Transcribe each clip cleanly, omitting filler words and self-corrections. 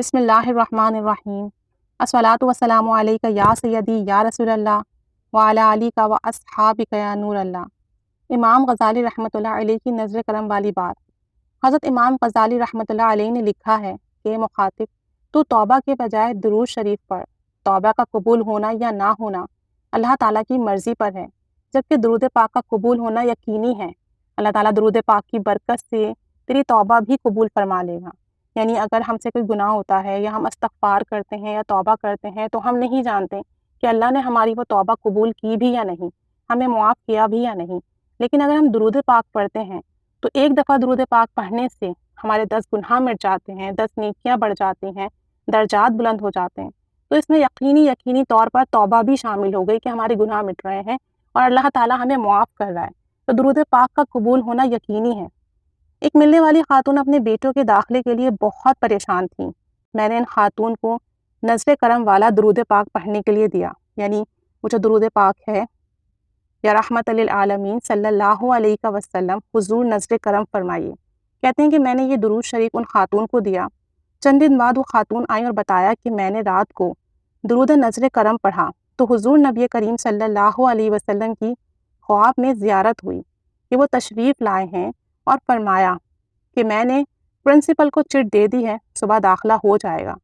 بسم اللہ الرحمن الرحیم الصلاۃ والسلام علیک یا سیدی یا رسول اللہ وعلی آلک و اصحابک یا نور اللہ۔ امام غزالی رحمۃ اللہ علیہ کی نظر کرم والی بات۔ حضرت امام غزالی رحمۃ اللہ علیہ نے لکھا ہے کہ مخاطب تو توبہ کے بجائے درود شریف پڑھ۔ توبہ کا قبول ہونا یا نہ ہونا اللہ تعالیٰ کی مرضی پر ہے، جبکہ درود پاک کا قبول ہونا یقینی ہے۔ اللہ تعالیٰ درود پاک کی برکت سے تیری توبہ بھی قبول فرما لے گا۔ یعنی اگر ہم سے کوئی گناہ ہوتا ہے یا ہم استغفار کرتے ہیں یا توبہ کرتے ہیں تو ہم نہیں جانتے کہ اللہ نے ہماری وہ توبہ قبول کی بھی یا نہیں، ہمیں معاف کیا بھی یا نہیں۔ لیکن اگر ہم درود پاک پڑھتے ہیں تو ایک دفعہ درود پاک پڑھنے سے ہمارے 10 گناہ مٹ جاتے ہیں، 10 نیکیاں بڑھ جاتی ہیں، درجات بلند ہو جاتے ہیں۔ تو اس میں یقینی طور پر توبہ بھی شامل ہو گئی کہ ہمارے گناہ مٹ رہے ہیں اور اللہ تعالیٰ ہمیں معاف کر رہا ہے۔ تو درود پاک کا قبول ہونا یقینی ہے۔ ایک ملنے والی خاتون اپنے بیٹوں کے داخلے کے لیے بہت پریشان تھیں۔ میں نے ان خاتون کو نظر کرم والا درود پاک پڑھنے کے لیے دیا، یعنی وہ جو درود پاک ہے، یا رحمت للعالمین صلی اللہ علیہ وسلم حضور نظر کرم فرمائیے۔ کہتے ہیں کہ میں نے یہ درود شریف ان خاتون کو دیا۔ چند دن بعد وہ خاتون آئیں اور بتایا کہ میں نے رات کو درود نظر کرم پڑھا تو حضور نبی کریم صلی اللہ علیہ وسلم کی خواب میں زیارت ہوئی کہ وہ تشریف لائے ہیں اور فرمایا کہ میں نے پرنسپل کو چٹ دے دی ہے، صبح داخلہ ہو جائے گا۔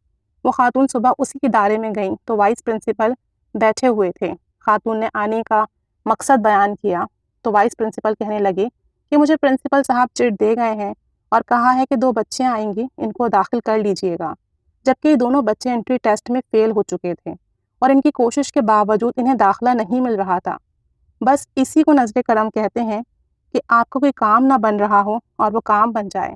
وہ خاتون صبح اسی ادارے میں گئیں تو وائس پرنسپل بیٹھے ہوئے تھے۔ خاتون نے آنے کا مقصد بیان کیا تو وائس پرنسپل کہنے لگے کہ مجھے پرنسپل صاحب چٹ دے گئے ہیں اور کہا ہے کہ 2 بچے آئیں گی، ان کو داخل کر لیجئے گا، جبکہ یہ دونوں بچے انٹری ٹیسٹ میں فیل ہو چکے تھے اور ان کی کوشش کے باوجود انہیں داخلہ نہیں مل رہا تھا۔ بس اسی کو نظر کرم کہتے ہیں کہ آپ کو کوئی کام نہ بن رہا ہو اور وہ کام بن جائے۔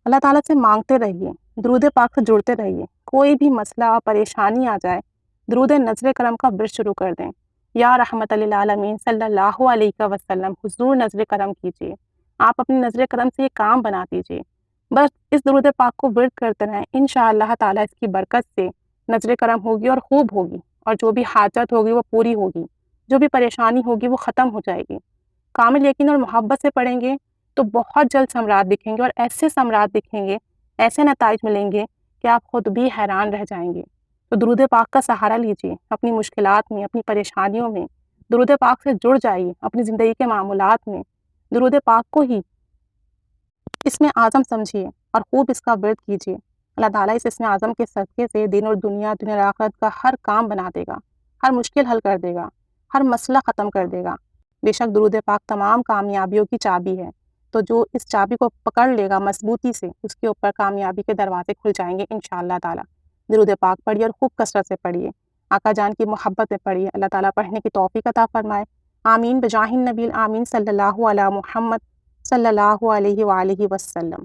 اللہ تعالیٰ سے مانگتے رہیے، درود پاک سے جڑتے رہیے۔ کوئی بھی مسئلہ اور پریشانی آ جائے، درود نظر کرم کا ورد شروع کر دیں۔ یا رحمت للعالمین صلی اللہ علیہ وسلم حضور نظر کرم کیجیے۔ آپ اپنی نظر کرم سے یہ کام بنا دیجیے۔ بس اس درود پاک کو ورد کرتے رہیں، انشاءاللہ تعالیٰ اس کی برکت سے نظر کرم ہوگی اور خوب ہوگی، اور جو بھی حاجت ہوگی وہ پوری ہوگی، جو بھی پریشانی ہوگی وہ ختم ہو جائے گی۔ کامل یقین اور محبت سے پڑھیں گے تو بہت جلد ثمرات دکھیں گے، اور ایسے ثمرات دکھیں گے، ایسے نتائج ملیں گے کہ آپ خود بھی حیران رہ جائیں گے۔ تو درود پاک کا سہارا لیجیے اپنی مشکلات میں، اپنی پریشانیوں میں۔ درود پاک سے جڑ جائیے اپنی زندگی کے معمولات میں۔ درود پاک کو ہی اس میں اعظم سمجھیے اور خوب اس کا ورد کیجیے۔ اللہ تعالیٰ اس میں اعظم کے صدقے سے دین اور دنیا آخرت کا ہر کام بنا دے گا، ہر مشکل حل کر دے گا، ہر مسئلہ ختم کر دے گا۔ بے شک درود پاک تمام کامیابیوں کی چابی ہے، تو جو اس چابی کو پکڑ لے گا مضبوطی سے، اس کے اوپر کامیابی کے دروازے کھل جائیں گے انشاءاللہ تعالیٰ۔ درود پاک پڑھیے اور خوب کثرت سے پڑھیے، آقا جان کی محبت میں پڑھیے۔ اللہ تعالیٰ پڑھنے کی توفیق عطا فرمائے۔ آمین بجاہ النبی آمین صلی اللہ علی محمد صلی اللہ علیہ وآلہ وسلم۔